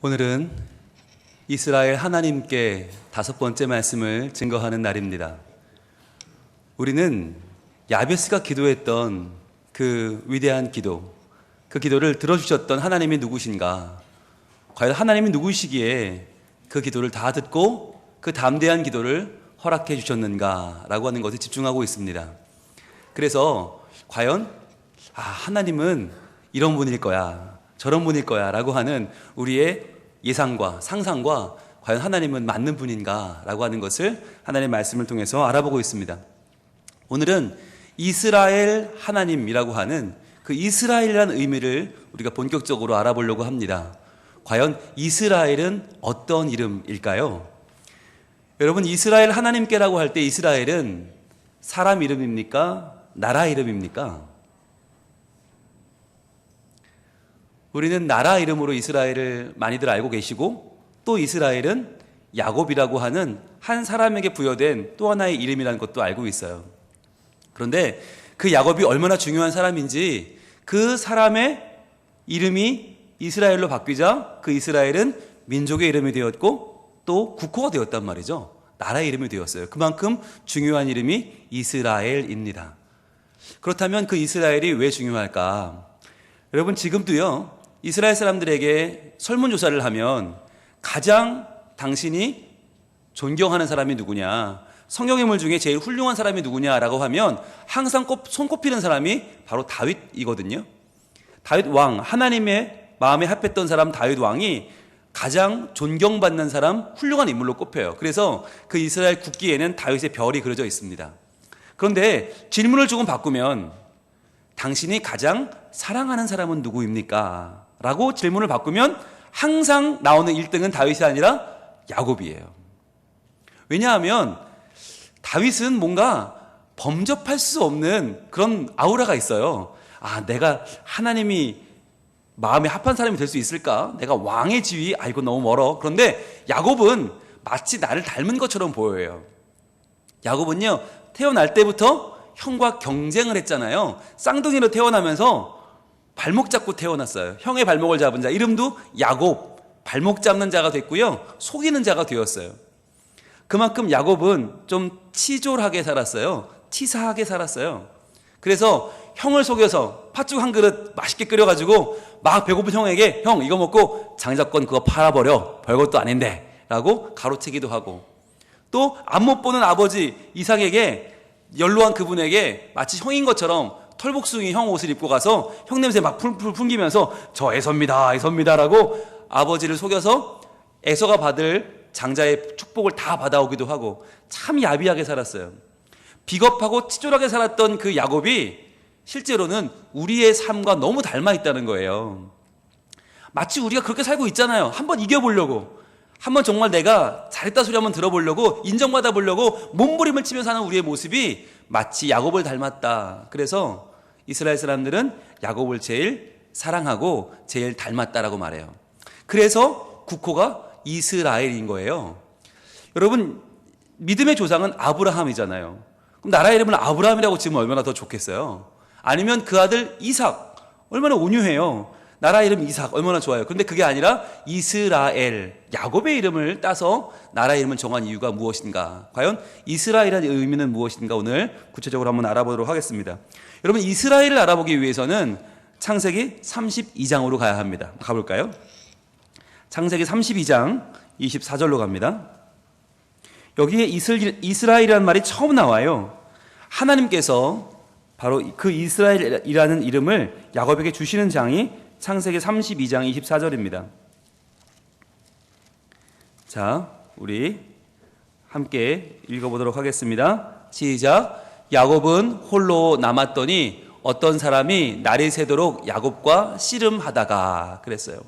오늘은 이스라엘 하나님께 5번째 말씀을 증거하는 날입니다. 우리는 야베스가 기도했던 그 위대한 기도, 그 기도를 들어주셨던 하나님이 누구신가? 과연 하나님이 누구시기에 그 기도를 다 듣고 그 담대한 기도를 허락해 주셨는가라고 하는 것에 집중하고 있습니다. 그래서 과연 하나님은 이런 분일 거야, 저런 분일 거야 라고 하는 우리의 예상과 상상과 과연 하나님은 맞는 분인가 라고 하는 것을 하나님의 말씀을 통해서 알아보고 있습니다. 오늘은 이스라엘 하나님이라고 하는 그 이스라엘이라는 의미를 우리가 본격적으로 알아보려고 합니다. 과연 이스라엘은 어떤 이름일까요? 여러분, 이스라엘 하나님께라고 할 때 이스라엘은 사람 이름입니까? 나라 이름입니까? 우리는 나라 이름으로 이스라엘을 많이들 알고 계시고, 또 이스라엘은 야곱이라고 하는 한 사람에게 부여된 또 하나의 이름이라는 것도 알고 있어요. 그런데 그 야곱이 얼마나 중요한 사람인지 그 사람의 이름이 이스라엘로 바뀌자 그 이스라엘은 민족의 이름이 되었고 또 국호가 되었단 말이죠. 나라의 이름이 되었어요. 그만큼 중요한 이름이 이스라엘입니다. 그렇다면 그 이스라엘이 왜 중요할까? 여러분, 지금도요, 이스라엘 사람들에게 설문조사를 하면 가장 당신이 존경하는 사람이 누구냐, 성경의 인물 중에 제일 훌륭한 사람이 누구냐라고 하면 항상 손꼽히는 사람이 바로 다윗이거든요. 다윗 왕, 하나님의 마음에 합했던 사람 다윗 왕이 가장 존경받는 사람, 훌륭한 인물로 꼽혀요. 그래서 그 이스라엘 국기에는 다윗의 별이 그려져 있습니다. 그런데 질문을 조금 바꾸면 당신이 가장 사랑하는 사람은 누구입니까? 라고 질문을 바꾸면 항상 나오는 1등은 다윗이 아니라 야곱이에요. 왜냐하면 다윗은 뭔가 범접할 수 없는 그런 아우라가 있어요. 내가 하나님이 마음에 합한 사람이 될 수 있을까? 내가 왕의 지위, 이거 너무 멀어. 그런데 야곱은 마치 나를 닮은 것처럼 보여요. 야곱은요, 태어날 때부터 형과 경쟁을 했잖아요. 쌍둥이로 태어나면서 발목 잡고 태어났어요. 형의 발목을 잡은 자, 이름도 야곱, 발목 잡는 자가 됐고요, 속이는 자가 되었어요. 그만큼 야곱은 좀 치졸하게 살았어요. 치사하게 살았어요. 그래서 형을 속여서 팥죽 한 그릇 맛있게 끓여가지고 막 배고픈 형에게, 형 이거 먹고 장자권 그거 팔아버려, 별것도 아닌데 라고 가로채기도 하고, 또 안 못 보는 아버지 이삭에게, 연로한 그분에게 마치 형인 것처럼 털복숭이 형 옷을 입고 가서 형 냄새 막 풀풀 풍기면서 저 에서입니다 라고 아버지를 속여서 에서가 받을 장자의 축복을 다 받아오기도 하고, 참 야비하게 살았어요. 비겁하고 치졸하게 살았던 그 야곱이 실제로는 우리의 삶과 너무 닮아 있다는 거예요. 마치 우리가 그렇게 살고 있잖아요. 한번 이겨보려고, 한번 정말 내가 잘했다 소리 한번 들어보려고, 인정받아 보려고 몸부림을 치면서 사는 우리의 모습이 마치 야곱을 닮았다. 그래서 이스라엘 사람들은 야곱을 제일 사랑하고 제일 닮았다라고 말해요. 그래서 국호가 이스라엘인 거예요. 여러분, 믿음의 조상은 아브라함이잖아요. 그럼 나라 이름을 아브라함이라고 지으면 얼마나 더 좋겠어요? 아니면 그 아들 이삭, 얼마나 온유해요. 나라 이름 이삭, 얼마나 좋아요. 그런데 그게 아니라 이스라엘, 야곱의 이름을 따서 나라 이름을 정한 이유가 무엇인가? 과연 이스라엘이라는 의미는 무엇인가? 오늘 구체적으로 한번 알아보도록 하겠습니다. 여러분, 이스라엘을 알아보기 위해서는 창세기 32장으로 가야 합니다. 가볼까요? 창세기 32장 24절로 갑니다. 여기에 이스라엘이라는 말이 처음 나와요. 하나님께서 바로 그 이스라엘이라는 이름을 야곱에게 주시는 장이 창세기 32장 24절입니다. 자, 우리 함께 읽어보도록 하겠습니다. 시작. 야곱은 홀로 남았더니 어떤 사람이 날이 새도록 야곱과 씨름하다가, 그랬어요.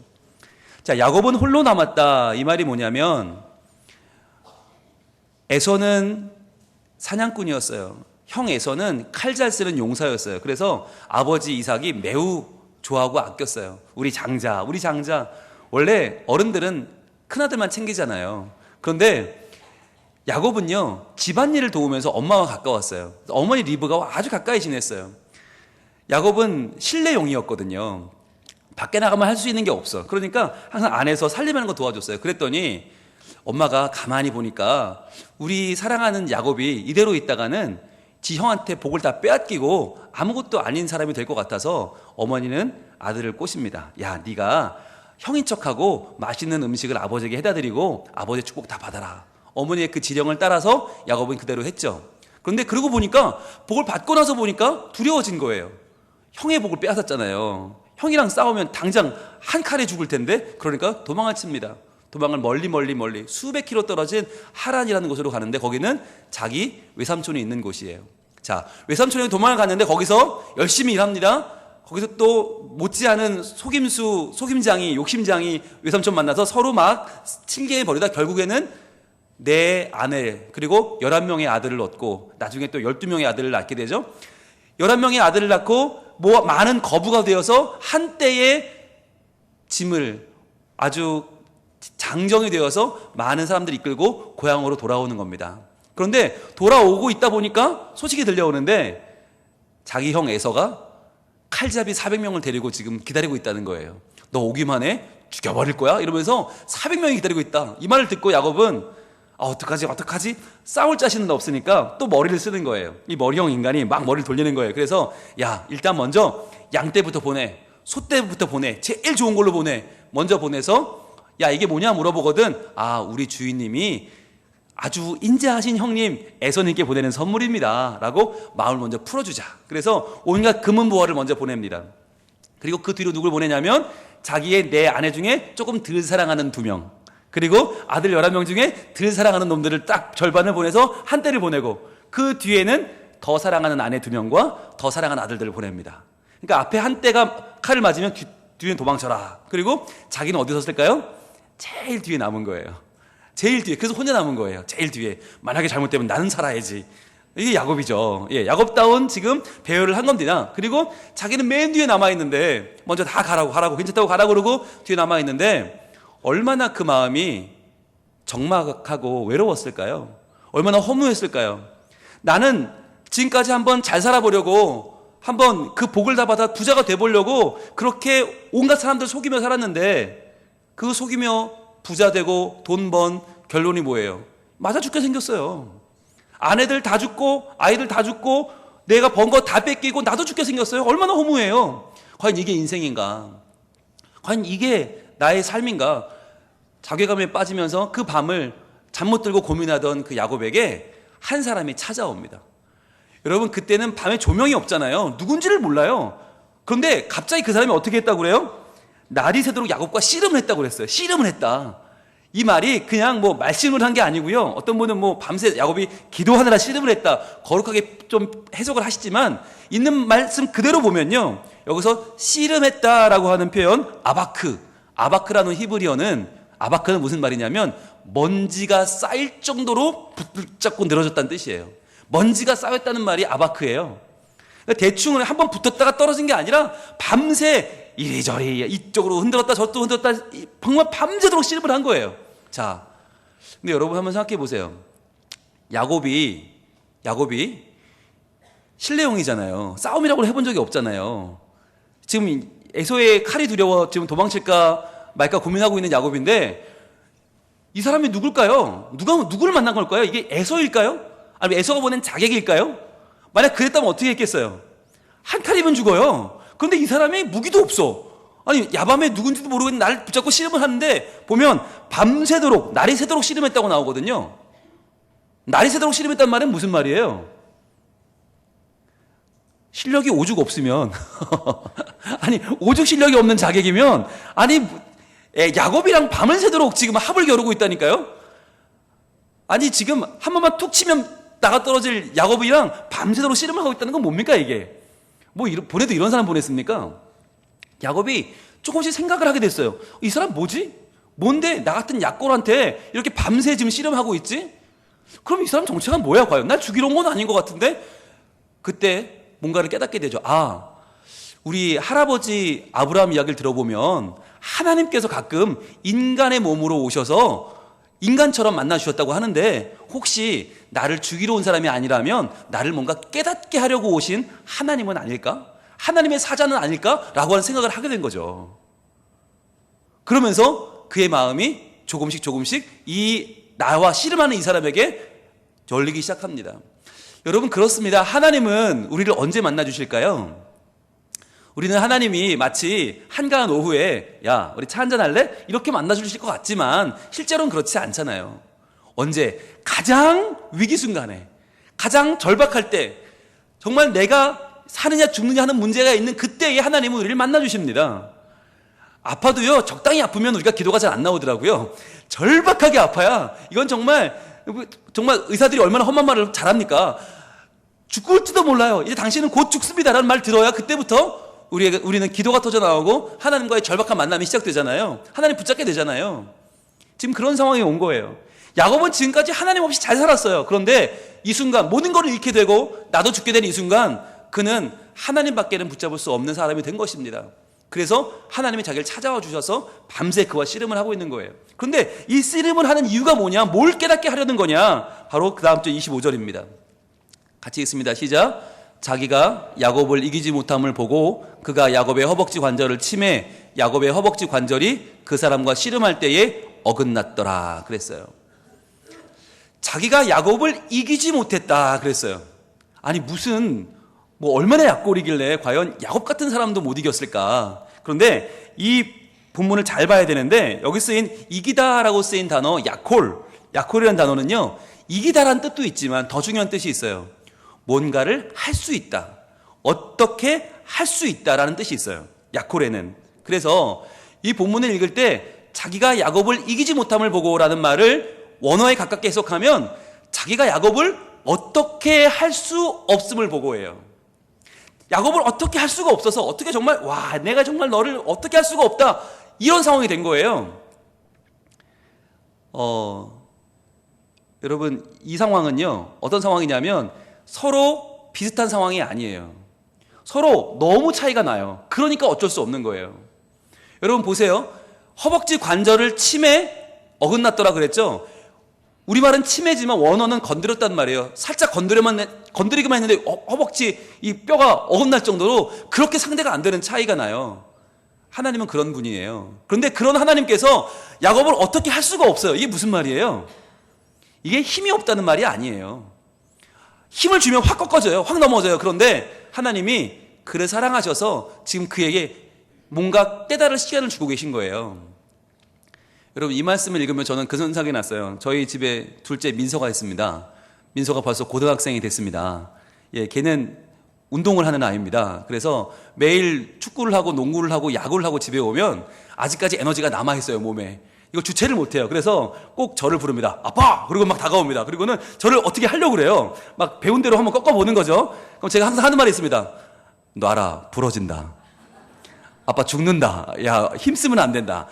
자, 야곱은 홀로 남았다. 이 말이 뭐냐면, 에서는 사냥꾼이었어요. 형 에서는 칼 잘 쓰는 용사였어요. 그래서 아버지 이삭이 매우 좋아하고 아꼈어요. 우리 장자. 원래 어른들은 큰아들만 챙기잖아요. 그런데 야곱은요, 집안일을 도우면서 엄마와 가까웠어요. 어머니 리브가 아주 가까이 지냈어요. 야곱은 실내용이었거든요. 밖에 나가면 할 수 있는 게 없어. 그러니까 항상 안에서 살림하는 거 도와줬어요. 그랬더니 엄마가 가만히 보니까 우리 사랑하는 야곱이 이대로 있다가는 지 형한테 복을 다 빼앗기고 아무것도 아닌 사람이 될 것 같아서 어머니는 아들을 꼬십니다. 야, 네가 형인 척하고 맛있는 음식을 아버지에게 해다 드리고 아버지의 축복 다 받아라. 어머니의 그 지령을 따라서 야곱은 그대로 했죠. 그런데 그러고 보니까 복을 받고 나서 보니까 두려워진 거예요. 형의 복을 빼앗았잖아요. 형이랑 싸우면 당장 한 칼에 죽을 텐데, 그러니까 도망을 칩니다. 도망을 멀리 수백 킬로 떨어진 하란이라는 곳으로 가는데 거기는 자기 외삼촌이 있는 곳이에요. 자, 외삼촌이 도망을 갔는데 거기서 열심히 일합니다. 거기서 또 못지않은 속임장이, 욕심장이 외삼촌 만나서 서로 막 칭계에 벌이다 결국에는 내 아내 그리고 11명의 아들을 얻고 나중에 또 12명의 아들을 낳게 되죠. 11명의 아들을 낳고 뭐 많은 거부가 되어서 한때의 짐을 아주 장정이 되어서 많은 사람들이 이끌고 고향으로 돌아오는 겁니다. 그런데 돌아오고 있다 보니까 소식이 들려오는데 자기 형 에서가 칼잡이 400명을 데리고 지금 기다리고 있다는 거예요. 너 오기만 해? 죽여버릴 거야? 이러면서 400명이 기다리고 있다. 이 말을 듣고 야곱은 어떡하지? 싸울 자신은 없으니까 또 머리를 쓰는 거예요. 이 머리형 인간이 막 머리를 돌리는 거예요. 그래서 야, 일단 먼저 양떼부터 보내, 소떼부터 보내, 제일 좋은 걸로 보내. 먼저 보내서 야, 이게 뭐냐 물어보거든. 아, 우리 주인님이 아주 인자하신 형님 에서님께 보내는 선물입니다 라고 마음을 먼저 풀어주자. 그래서 온갖 금은보화를 먼저 보냅니다. 그리고 그 뒤로 누굴 보내냐면 자기의 내 아내 중에 조금 덜 사랑하는 2명, 그리고 아들 11명 중에 덜 사랑하는 놈들을 딱 절반을 보내서 한때를 보내고 그 뒤에는 더 사랑하는 아내 2명과 더 사랑하는 아들들을 보냅니다. 그러니까 앞에 한때가 칼을 맞으면 뒤에는 도망쳐라. 그리고 자기는 어디서 쓸까요? 제일 뒤에 남은 거예요. 제일 뒤에. 그래서 혼자 남은 거예요. 제일 뒤에. 만약에 잘못되면 나는 살아야지. 이게 야곱이죠. 예, 야곱다운 지금 배열을 한 겁니다. 그리고 자기는 맨 뒤에 남아있는데 먼저 다 가라고 괜찮다고 가라고 그러고 뒤에 남아있는데 얼마나 그 마음이 적막하고 외로웠을까요? 얼마나 허무했을까요? 나는 지금까지 한번 잘 살아보려고 한번 그 복을 다 받아 부자가 돼보려고 그렇게 온갖 사람들 속이며 살았는데 그 속이며 부자 되고 돈 번 결론이 뭐예요? 맞아 죽게 생겼어요. 아내들 다 죽고 아이들 다 죽고 내가 번 거 다 뺏기고 나도 죽게 생겼어요. 얼마나 허무해요. 과연 이게 인생인가? 과연 이게 나의 삶인가? 자괴감에 빠지면서 그 밤을 잠 못 들고 고민하던 그 야곱에게 한 사람이 찾아옵니다. 여러분, 그때는 밤에 조명이 없잖아요. 누군지를 몰라요. 그런데 갑자기 그 사람이 어떻게 했다고 그래요? 날이 새도록 야곱과 씨름을 했다고 그랬어요. 씨름을 했다. 이 말이 그냥 뭐 말씀을 한 게 아니고요. 어떤 분은 뭐 밤새 야곱이 기도하느라 씨름을 했다. 거룩하게 좀 해석을 하시지만 있는 말씀 그대로 보면요. 여기서 씨름했다라고 하는 표현 아바크라는 히브리어는 아바크는 무슨 말이냐면 먼지가 쌓일 정도로 붙잡고 늘어졌다는 뜻이에요. 먼지가 쌓였다는 말이 아바크예요. 그러니까 대충 한번 붙었다가 떨어진 게 아니라 밤새 이리저리 이쪽으로 흔들었다 저쪽으로 흔들었다 정말 밤새도록 씨름을 한 거예요. 자, 근데 여러분 한번 생각해 보세요. 야곱이 신뢰형이잖아요. 싸움이라고 해본 적이 없잖아요. 지금 에서의 칼이 두려워 지금 도망칠까 말까 고민하고 있는 야곱인데 이 사람이 누굴까요? 누구를 만난 걸까요? 이게 에서일까요? 아니면 에서가 보낸 자객일까요? 만약 그랬다면 어떻게 했겠어요? 한 칼이면 죽어요. 그런데 이 사람이 무기도 없어. 아니, 야밤에 누군지도 모르고 날 붙잡고 씨름을 하는데 보면 밤새도록 날이 새도록 씨름했다고 나오거든요. 날이 새도록 씨름했단 말은 무슨 말이에요? 실력이 오죽 없으면 아니 오죽 실력이 없는 자객이면 아니 야곱이랑 밤을 새도록 지금 합을 겨루고 있다니까요. 아니 지금 한 번만 툭 치면 나가 떨어질 야곱이랑 밤새도록 씨름을 하고 있다는 건 뭡니까 이게? 뭐 보내도 이런 사람 보냈습니까? 야곱이 조금씩 생각을 하게 됐어요. 이 사람 뭐지? 뭔데 나 같은 약골한테 이렇게 밤새 지금 씨름하고 있지? 그럼 이 사람 정체가 뭐야 과연? 날 죽이러 온 건 아닌 것 같은데? 그때 뭔가를 깨닫게 되죠. 아, 우리 할아버지 아브라함 이야기를 들어보면 하나님께서 가끔 인간의 몸으로 오셔서 인간처럼 만나주셨다고 하는데 혹시 나를 죽이러 온 사람이 아니라면 나를 뭔가 깨닫게 하려고 오신 하나님은 아닐까? 하나님의 사자는 아닐까? 라고 하는 생각을 하게 된 거죠. 그러면서 그의 마음이 조금씩 이 나와 씨름하는 이 사람에게 열리기 시작합니다. 여러분, 그렇습니다. 하나님은 우리를 언제 만나 주실까요? 우리는 하나님이 마치 한가한 오후에 야, 우리 차 한잔 할래? 이렇게 만나 주실 것 같지만 실제로는 그렇지 않잖아요. 언제? 가장 위기 순간에, 가장 절박할 때, 정말 내가 사느냐 죽느냐 하는 문제가 있는 그때에 하나님은 우리를 만나 주십니다. 아파도요, 적당히 아프면 우리가 기도가 잘 안 나오더라고요. 절박하게 아파야, 이건 정말 의사들이 얼마나 험한 말을 잘합니까? 죽을지도 몰라요. 이제 당신은 곧 죽습니다라는 말 들어야 그때부터 우리는 기도가 터져 나오고 하나님과의 절박한 만남이 시작되잖아요. 하나님 붙잡게 되잖아요. 지금 그런 상황이 온 거예요. 야곱은 지금까지 하나님 없이 잘 살았어요. 그런데 이 순간 모든 것을 잃게 되고 나도 죽게 된 이 순간 그는 하나님밖에는 붙잡을 수 없는 사람이 된 것입니다. 그래서 하나님이 자기를 찾아와 주셔서 밤새 그와 씨름을 하고 있는 거예요. 그런데 이 씨름을 하는 이유가 뭐냐? 뭘 깨닫게 하려는 거냐? 바로 그 다음 주 25절입니다. 같이 읽습니다. 시작. 자기가 야곱을 이기지 못함을 보고 그가 야곱의 허벅지 관절을 치매 야곱의 허벅지 관절이 그 사람과 씨름할 때에 어긋났더라 그랬어요. 자기가 야곱을 이기지 못했다 그랬어요. 아니 무슨 얼마나 약골이길래 과연 야곱 같은 사람도 못 이겼을까. 그런데 이 본문을 잘 봐야 되는데 여기 쓰인 이기다라고 쓰인 단어 야콜이라는 단어는요, 이기다라는 뜻도 있지만 더 중요한 뜻이 있어요. 뭔가를 할 수 있다, 어떻게 할 수 있다라는 뜻이 있어요, 야콜에는. 그래서 이 본문을 읽을 때 자기가 야곱을 이기지 못함을 보고라는 말을 원어에 가깝게 해석하면 자기가 야곱을 어떻게 할 수 없음을 보고예요. 야곱을 어떻게 할 수가 없어서 어떻게 정말 내가 정말 너를 어떻게 할 수가 없다, 이런 상황이 된 거예요. 여러분, 이 상황은요 어떤 상황이냐면 서로 비슷한 상황이 아니에요. 서로 너무 차이가 나요. 그러니까 어쩔 수 없는 거예요. 여러분 보세요. 허벅지 관절을 치매 어긋났더라 그랬죠. 우리말은 치매지만 원어는 건드렸단 말이에요. 살짝 건드리기만 했는데 허벅지 이 뼈가 어긋날 정도로 그렇게 상대가 안 되는 차이가 나요. 하나님은 그런 분이에요. 그런데 그런 하나님께서 야곱을 어떻게 할 수가 없어요. 이게 무슨 말이에요? 이게 힘이 없다는 말이 아니에요. 힘을 주면 확 꺾어져요. 확 넘어져요. 그런데 하나님이 그를 사랑하셔서 지금 그에게 뭔가 깨달을 시간을 주고 계신 거예요. 여러분, 이 말씀을 읽으면 저는 그 생각이 났어요. 저희 집에 둘째 민서가 있습니다. 민서가 벌써 고등학생이 됐습니다. 걔는 운동을 하는 아이입니다. 그래서 매일 축구를 하고 농구를 하고 야구를 하고 집에 오면 아직까지 에너지가 남아있어요, 몸에. 이걸 주체를 못해요. 그래서 꼭 저를 부릅니다. 아빠! 그리고 막 다가옵니다. 그리고는 저를 어떻게 하려고 그래요. 막 배운 대로 한번 꺾어보는 거죠. 그럼 제가 항상 하는 말이 있습니다. 놔라, 부러진다. 아빠 죽는다. 야, 힘쓰면 안 된다.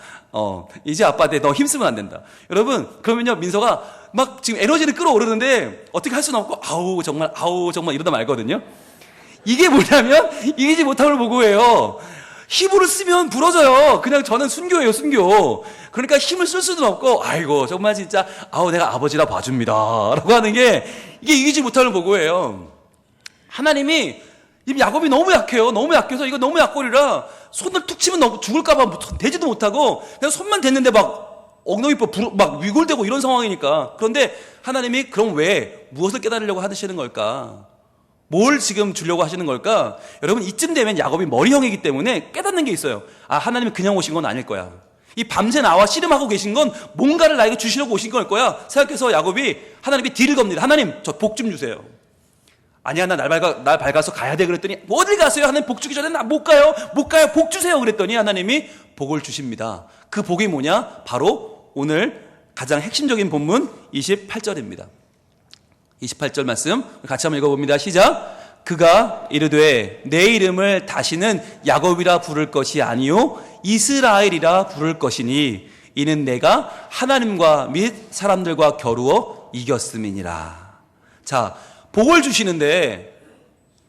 이제 아빠한테 너 힘쓰면 안 된다. 여러분, 그러면요, 민서가 막 지금 에너지를 끌어오르는데 어떻게 할 수는 없고, 아우, 정말 이러다 말거든요. 이게 뭐냐면, 이기지 못함을 보고예요. 힘으로 쓰면 부러져요. 그냥 저는 순교예요, 순교. 그러니까 힘을 쓸 수는 없고, 아이고, 정말 진짜, 내가 아버지라 봐줍니다. 라고 하는 게, 이게 이기지 못함을 보고예요. 하나님이, 이 야곱이 너무 약해요. 너무 약해서 이거 너무 약골이라 손을 툭 치면 죽을까봐 대지도 못하고 그냥 손만 댔는데 막 엉덩이 막 위골되고 이런 상황이니까. 그런데 하나님이 그럼 왜 무엇을 깨달으려고 하시는 걸까? 뭘 지금 주려고 하시는 걸까? 여러분, 이쯤 되면 야곱이 머리형이기 때문에 깨닫는 게 있어요. 하나님이 그냥 오신 건 아닐 거야. 이 밤새 나와 씨름하고 계신 건 뭔가를 나에게 주시려고 오신 걸 거야 생각해서 하나님이 딜을 겁니다. 하나님, 저 복 좀 주세요. 아니야, 날 밝아서 가야 돼. 그랬더니 어딜 가세요? 하나님, 복 주기 전에 나 못 가요. 복 주세요. 그랬더니 하나님이 복을 주십니다. 그 복이 뭐냐? 바로 오늘 가장 핵심적인 본문 28절입니다. 28절 말씀 같이 한번 읽어봅니다. 시작. 그가 이르되 내 이름을 다시는 야곱이라 부를 것이 아니요 이스라엘이라 부를 것이니 이는 내가 하나님과 및 사람들과 겨루어 이겼음이니라. 자, 복을 주시는데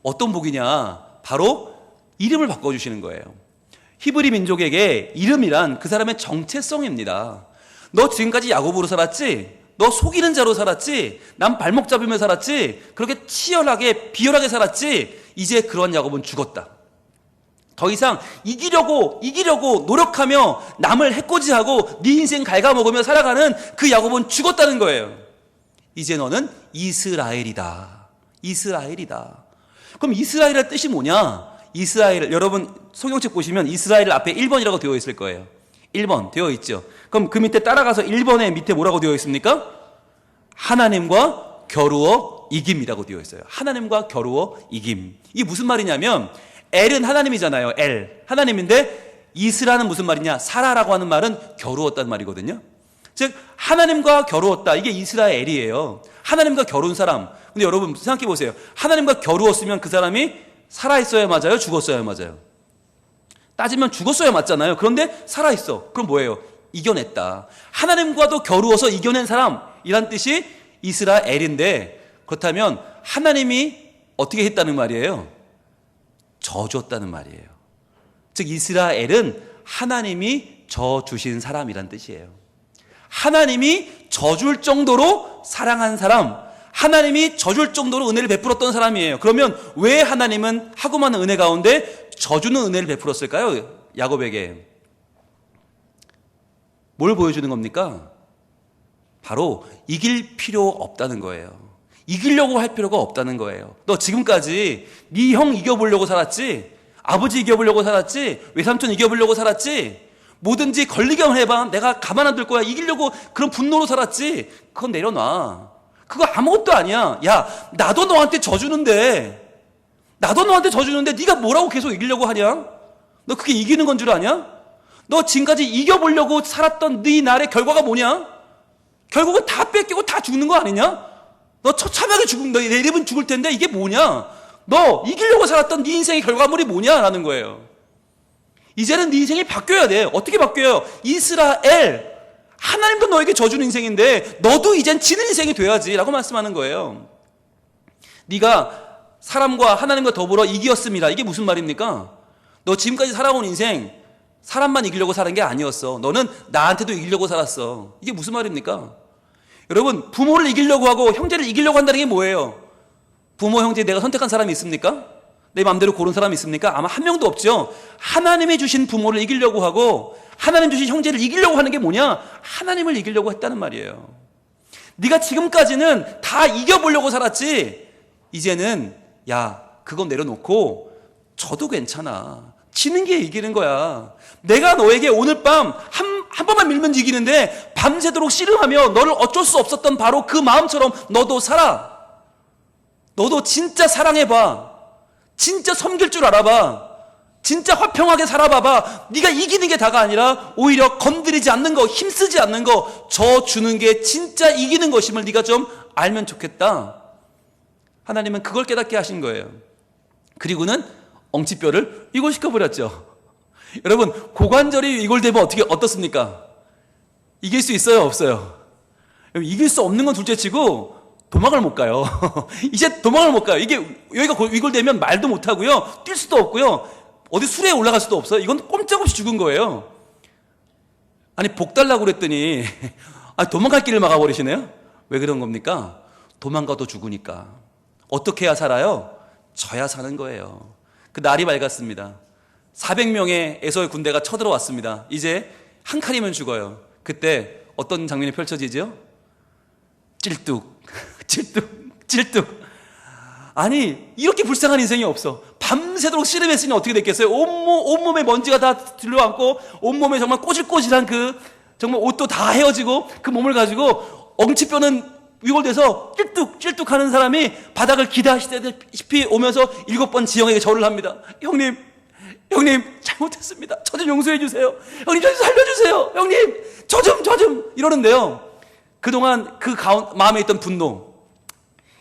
어떤 복이냐? 바로 이름을 바꿔주시는 거예요. 히브리 민족에게 이름이란 그 사람의 정체성입니다. 너 지금까지 야곱으로 살았지? 너 속이는 자로 살았지? 남 발목 잡으며 살았지? 그렇게 치열하게 비열하게 살았지? 이제 그런 야곱은 죽었다. 더 이상 이기려고 노력하며 남을 해코지하고 네 인생 갉아먹으며 살아가는 그 야곱은 죽었다는 거예요. 이제 너는 이스라엘이다. 이스라엘이다. 그럼 이스라엘의 뜻이 뭐냐? 이스라엘, 여러분 성경책 보시면 이스라엘 앞에 1번이라고 되어 있을 거예요. 1번 되어 있죠. 그럼 그 밑에 따라가서 1번에 밑에 뭐라고 되어 있습니까? 하나님과 겨루어 이김이라고 되어 있어요. 하나님과 겨루어 이김. 이게 무슨 말이냐면 엘은 하나님이잖아요. 엘 하나님인데 이스라는 무슨 말이냐? 사라라고 하는 말은 겨루었다는 말이거든요. 즉 하나님과 겨루었다. 이게 이스라엘이에요. 하나님과 겨룬 사람. 근데 여러분 생각해 보세요. 하나님과 겨루었으면 그 사람이 살아있어야 맞아요? 죽었어야 맞아요? 따지면 죽었어야 맞잖아요. 그런데 살아있어. 그럼 뭐예요? 이겨냈다. 하나님과도 겨루어서 이겨낸 사람이란 뜻이 이스라엘인데, 그렇다면 하나님이 어떻게 했다는 말이에요? 져줬다는 말이에요. 즉 이스라엘은 하나님이 져주신 사람이란 뜻이에요. 하나님이 져줄 정도로 사랑한 사람, 하나님이 져줄 정도로 은혜를 베풀었던 사람이에요. 그러면 왜 하나님은 하고 많은 은혜 가운데 져주는 은혜를 베풀었을까요? 야곱에게. 뭘 보여주는 겁니까? 바로 이길 필요 없다는 거예요. 이기려고 할 필요가 없다는 거예요. 너 지금까지 네 형 이겨보려고 살았지? 아버지 이겨보려고 살았지? 외삼촌 이겨보려고 살았지? 뭐든지 걸리기만 해봐. 내가 가만 안 둘 거야. 이기려고 그런 분노로 살았지? 그건 내려놔. 그거 아무것도 아니야. 야, 나도 너한테 져주는데 네가 뭐라고 계속 이기려고 하냐? 너 그게 이기는 건 줄 아냐? 너 지금까지 이겨보려고 살았던 네 날의 결과가 뭐냐? 결국은 다 뺏기고 다 죽는 거 아니냐? 너 처참하게 너 내일은 죽을 텐데 이게 뭐냐? 너 이기려고 살았던 네 인생의 결과물이 뭐냐라는 거예요. 이제는 네 인생이 바뀌어야 돼. 어떻게 바뀌어요? 이스라엘, 하나님도 너에게 져주는 인생인데 너도 이젠 지는 인생이 돼야지 라고 말씀하는 거예요. 네가 사람과 하나님과 더불어 이기었습니다. 이게 무슨 말입니까? 너 지금까지 살아온 인생 사람만 이기려고 사는 게 아니었어. 너는 나한테도 이기려고 살았어. 이게 무슨 말입니까? 여러분, 부모를 이기려고 하고 형제를 이기려고 한다는 게 뭐예요? 부모, 형제 내가 선택한 사람이 있습니까? 내 마음대로 고른 사람이 있습니까? 아마 한 명도 없죠. 하나님이 주신 부모를 이기려고 하고 하나님 주신 형제를 이기려고 하는 게 뭐냐? 하나님을 이기려고 했다는 말이에요. 네가 지금까지는 다 이겨보려고 살았지. 이제는 야, 그건 내려놓고 져도 괜찮아. 지는 게 이기는 거야. 내가 너에게 오늘 밤 한 번만 밀면 이기는데 밤새도록 씨름하며 너를 어쩔 수 없었던 바로 그 마음처럼 너도 살아. 너도 진짜 사랑해봐. 진짜 섬길 줄 알아봐. 진짜 화평하게 살아봐봐. 네가 이기는 게 다가 아니라 오히려 건드리지 않는 거, 힘쓰지 않는 거, 져주는 게 진짜 이기는 것임을 네가 좀 알면 좋겠다. 하나님은 그걸 깨닫게 하신 거예요. 그리고는 엉치뼈를 이골시켜버렸죠. 여러분, 고관절이 이골되면 어떻습니까? 이길 수 있어요, 없어요? 이길 수 없는 건 둘째치고 도망을 못 가요. 이제 도망을 못 가요. 이게 여기가 이골되면 말도 못 하고요, 뛸 수도 없고요, 어디 수레에 올라갈 수도 없어요. 이건 꼼짝없이 죽은 거예요. 아니, 복 달라고 그랬더니 도망갈 길을 막아버리시네요. 왜 그런 겁니까? 도망가도 죽으니까. 어떻게 해야 살아요? 져야 사는 거예요. 그 날이 밝았습니다. 400명의 에서의 군대가 쳐들어왔습니다. 이제 한 칸이면 죽어요. 그때 어떤 장면이 펼쳐지죠? 찔뚝, 찔뚝, 찔뚝. 아니, 이렇게 불쌍한 인생이 없어. 밤새도록 씨름했으니 어떻게 됐겠어요? 온몸에 먼지가 다 들러앉고 온몸에 정말 꼬질꼬질한 정말 옷도 다 헤어지고 그 몸을 가지고 엉치뼈는 위골돼서 찔뚝찔뚝 하는 사람이 바닥을 기다시다시피 오면서 7번 지형에게 절을 합니다. 형님 잘못했습니다. 저 좀 용서해 주세요. 형님 저 좀 살려주세요. 형님 저 좀 이러는데요. 그동안 마음에 있던 분노,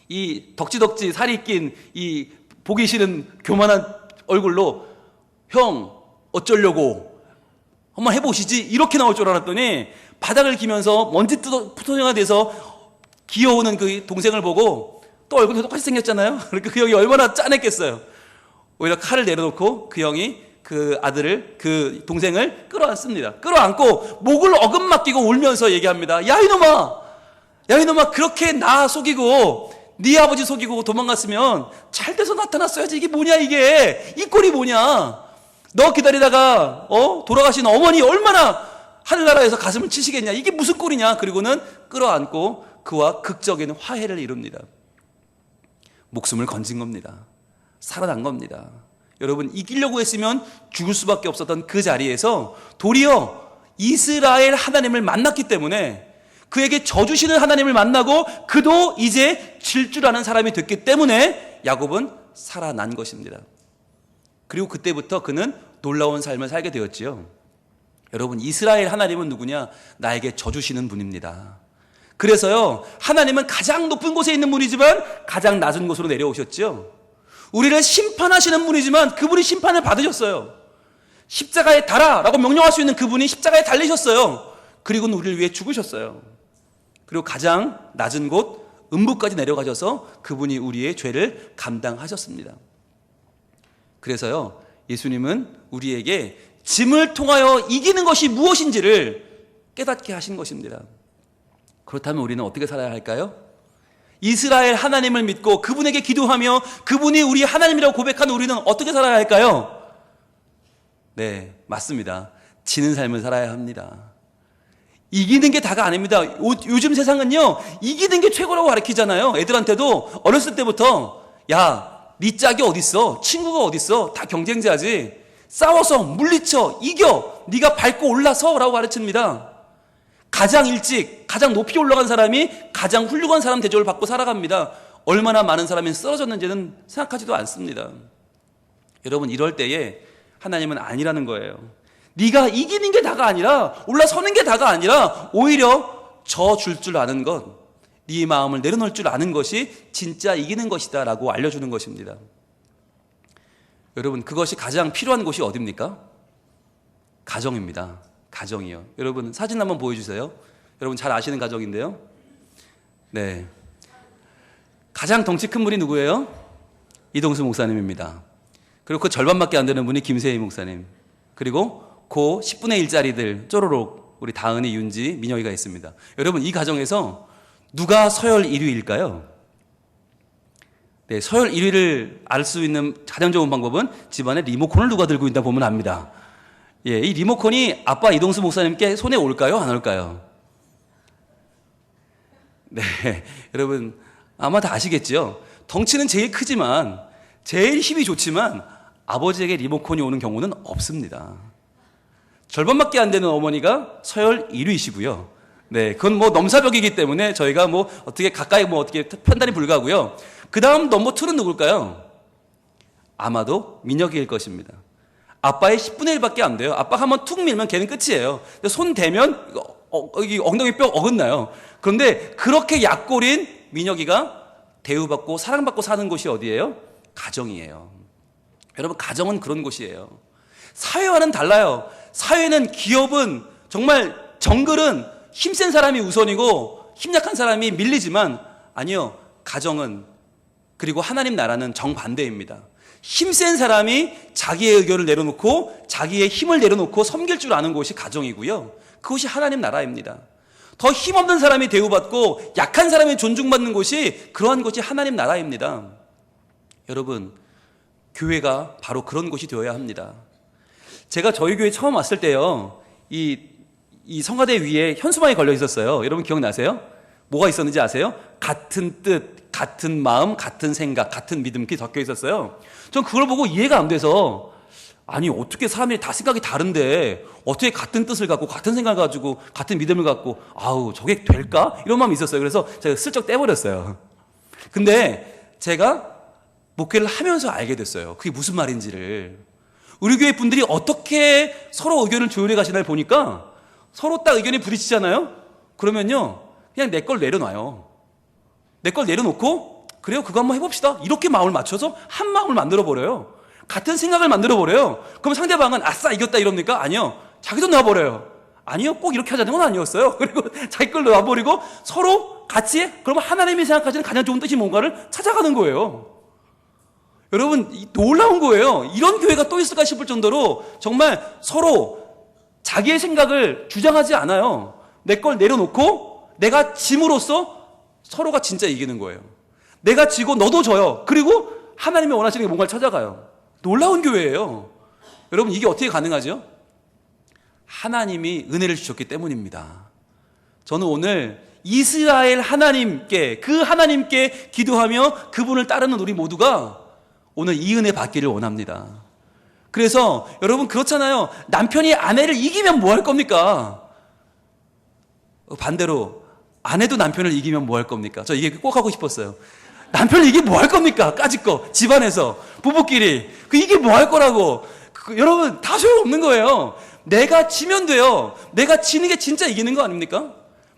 이 덕지덕지 살이 낀 이 보기 싫은 교만한 얼굴로 형 어쩌려고 한번 해보시지 이렇게 나올 줄 알았더니 바닥을 기면서 먼지 푸토녀가 돼서 기어오는 그 동생을 보고 또 얼굴이 똑같이 생겼잖아요. 그러니까 그 형이 얼마나 짠했겠어요. 오히려 칼을 내려놓고 그 형이 그 아들을, 그 동생을 끌어안습니다. 끌어안고 목을 어금맞기고 울면서 얘기합니다. 야 이놈아 그렇게 나 속이고 네 아버지 속이고 도망갔으면 잘 돼서 나타났어야지. 이게 뭐냐 이게. 이 꼴이 뭐냐. 너 기다리다가 돌아가신 어머니 얼마나 하늘나라에서 가슴을 치시겠냐. 이게 무슨 꼴이냐. 그리고는 끌어안고 그와 극적인 화해를 이룹니다. 목숨을 건진 겁니다. 살아난 겁니다. 여러분, 이기려고 했으면 죽을 수밖에 없었던 그 자리에서 도리어 이스라엘 하나님을 만났기 때문에, 그에게 져주시는 하나님을 만나고 그도 이제 질 줄 아는 사람이 됐기 때문에 야곱은 살아난 것입니다. 그리고 그때부터 그는 놀라운 삶을 살게 되었지요. 여러분, 이스라엘 하나님은 누구냐? 나에게 져주시는 분입니다. 그래서요, 하나님은 가장 높은 곳에 있는 분이지만 가장 낮은 곳으로 내려오셨죠. 우리를 심판하시는 분이지만 그분이 심판을 받으셨어요. 십자가에 달아라고 명령할 수 있는 그분이 십자가에 달리셨어요. 그리고는 우리를 위해 죽으셨어요. 그리고 가장 낮은 곳 음부까지 내려가셔서 그분이 우리의 죄를 감당하셨습니다. 그래서요, 예수님은 우리에게 짐을 통하여 이기는 것이 무엇인지를 깨닫게 하신 것입니다. 그렇다면 우리는 어떻게 살아야 할까요? 이스라엘 하나님을 믿고 그분에게 기도하며 그분이 우리 하나님이라고 고백하는 우리는 어떻게 살아야 할까요? 네, 맞습니다. 지는 삶을 살아야 합니다. 이기는 게 다가 아닙니다. 요즘 세상은요, 이기는 게 최고라고 가르치잖아요. 애들한테도 어렸을 때부터, 야, 네 짝이 어딨어? 친구가 어딨어? 다 경쟁자지. 싸워서 물리쳐 이겨. 네가 밟고 올라서 라고 가르칩니다. 가장 일찍 가장 높이 올라간 사람이 가장 훌륭한 사람 대접을 받고 살아갑니다. 얼마나 많은 사람이 쓰러졌는지는 생각하지도 않습니다. 여러분, 이럴 때에 하나님은 아니라는 거예요. 네가 이기는 게 다가 아니라, 올라서는 게 다가 아니라, 오히려 져줄 줄 아는 것, 네 마음을 내려놓을 줄 아는 것이 진짜 이기는 것이다 라고 알려주는 것입니다. 여러분, 그것이 가장 필요한 곳이 어디입니까? 가정입니다. 가정이요. 여러분, 사진 한번 보여주세요. 여러분 잘 아시는 가정인데요. 네, 가장 덩치 큰 분이 누구예요? 이동수 목사님입니다. 그리고 그 절반밖에 안 되는 분이 김세희 목사님. 그리고 그 10분의 1짜리들 쪼로록 우리 다은이, 윤지, 민영이가 있습니다. 여러분, 이 가정에서 누가 서열 1위일까요? 네, 서열 1위를 알 수 있는 가장 좋은 방법은 집안에 리모컨을 누가 들고 있다 보면 압니다. 예, 이 리모컨이 아빠 이동수 목사님께 손에 올까요? 안 올까요? 네, 여러분 아마 다 아시겠죠? 덩치는 제일 크지만, 제일 힘이 좋지만 아버지에게 리모컨이 오는 경우는 없습니다. 절반밖에 안 되는 어머니가 서열 1위이시고요. 네, 그건 뭐 넘사벽이기 때문에 저희가 뭐 어떻게 가까이 뭐 어떻게 판단이 불가하고요. 그 다음 넘버 2는 누굴까요? 아마도 민혁이일 것입니다. 아빠의 10분의 1밖에 안 돼요. 아빠가 한번 툭 밀면 걔는 끝이에요. 손 대면 여기 엉덩이 뼈 어긋나요. 그런데 그렇게 약골인 민혁이가 대우받고 사랑받고 사는 곳이 어디예요? 가정이에요. 여러분, 가정은 그런 곳이에요. 사회와는 달라요. 사회는, 기업은, 정말 정글은 힘센 사람이 우선이고 힘약한 사람이 밀리지만, 아니요, 가정은, 그리고 하나님 나라는 정반대입니다. 힘센 사람이 자기의 의견을 내려놓고 자기의 힘을 내려놓고 섬길 줄 아는 곳이 가정이고요. 그것이 하나님 나라입니다. 더 힘없는 사람이 대우받고 약한 사람이 존중받는 곳이, 그러한 곳이 하나님 나라입니다. 여러분, 교회가 바로 그런 곳이 되어야 합니다. 제가 저희 교회 처음 왔을 때요, 이 성가대 위에 현수막이 걸려 있었어요. 여러분 기억나세요? 뭐가 있었는지 아세요? 같은 뜻, 같은 마음, 같은 생각, 같은 믿음, 그게 적혀 있었어요. 전 그걸 보고 이해가 안 돼서, 아니 어떻게 사람들이 다 생각이 다른데 어떻게 같은 뜻을 갖고 같은 생각을 가지고 같은 믿음을 갖고, 아우 저게 될까? 이런 마음이 있었어요. 그래서 제가 슬쩍 떼버렸어요. 근데 제가 목회를 하면서 알게 됐어요. 그게 무슨 말인지를. 우리 교회 분들이 어떻게 서로 의견을 조율해 가시나를 보니까, 서로 딱 의견이 부딪히잖아요. 그러면요, 그냥 내 걸 내려놔요. 내 걸 내려놓고, 그래요, 그거 한번 해봅시다, 이렇게 마음을 맞춰서 한 마음을 만들어버려요. 같은 생각을 만들어버려요. 그럼 상대방은 아싸 이겼다 이럽니까? 아니요, 자기도 놔버려요. 아니요, 꼭 이렇게 하자는 건 아니었어요. 그리고 자기 걸 놔버리고 서로 같이, 그러면 하나님이 생각하시는 가장 좋은 뜻이 뭔가를 찾아가는 거예요. 여러분, 놀라운 거예요. 이런 교회가 또 있을까 싶을 정도로 정말 서로 자기의 생각을 주장하지 않아요. 내 걸 내려놓고 내가 짐으로써 서로가 진짜 이기는 거예요. 내가 지고 너도 져요. 그리고 하나님이 원하시는 게 뭔가를 찾아가요. 놀라운 교회예요. 여러분, 이게 어떻게 가능하죠? 하나님이 은혜를 주셨기 때문입니다. 저는 오늘 이스라엘 하나님께, 그 하나님께 기도하며 그분을 따르는 우리 모두가 오늘 이 은혜 받기를 원합니다. 그래서 여러분, 그렇잖아요. 남편이 아내를 이기면 뭐 할 겁니까? 반대로 아내도 남편을 이기면 뭐 할 겁니까? 저 이게 꼭 하고 싶었어요. 남편을 이기면 뭐 할 겁니까? 까짓거 집안에서 부부끼리 이게 뭐 할 거라고. 여러분, 다 소용없는 거예요. 내가 지면 돼요. 내가 지는 게 진짜 이기는 거 아닙니까?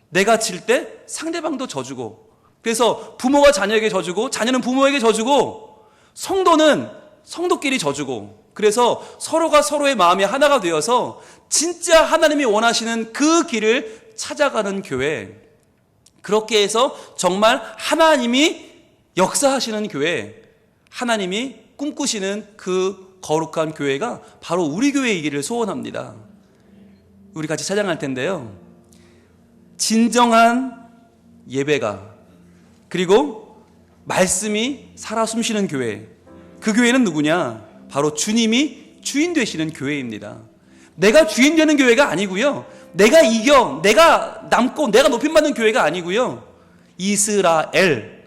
내가 질 때 상대방도 져주고, 그래서 부모가 자녀에게 져주고 자녀는 부모에게 져주고 성도는 성도끼리 져주고, 그래서 서로가 서로의 마음이 하나가 되어서 진짜 하나님이 원하시는 그 길을 찾아가는 교회, 그렇게 해서 정말 하나님이 역사하시는 교회, 하나님이 꿈꾸시는 그 거룩한 교회가 바로 우리 교회이기를 소원합니다. 우리 같이 찬양할 텐데요. 진정한 예배가, 그리고 말씀이 살아 숨쉬는 교회, 그 교회는 누구냐? 바로 주님이 주인 되시는 교회입니다. 내가 주인 되는 교회가 아니고요, 내가 이겨, 내가 남고 내가 높임받는 교회가 아니고요, 이스라엘,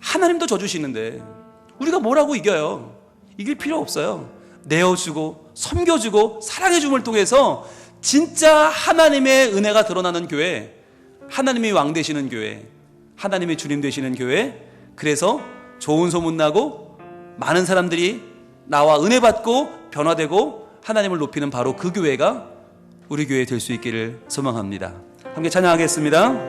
하나님도 져주시는데 우리가 뭐라고 이겨요? 이길 필요 없어요. 내어주고 섬겨주고 사랑해줌을 통해서 진짜 하나님의 은혜가 드러나는 교회, 하나님이 왕 되시는 교회, 하나님의 주님 되시는 교회, 그래서 좋은 소문나고 많은 사람들이 나와 은혜 받고 변화되고 하나님을 높이는 바로 그 교회가 우리 교회 될 수 있기를 소망합니다. 함께 찬양하겠습니다.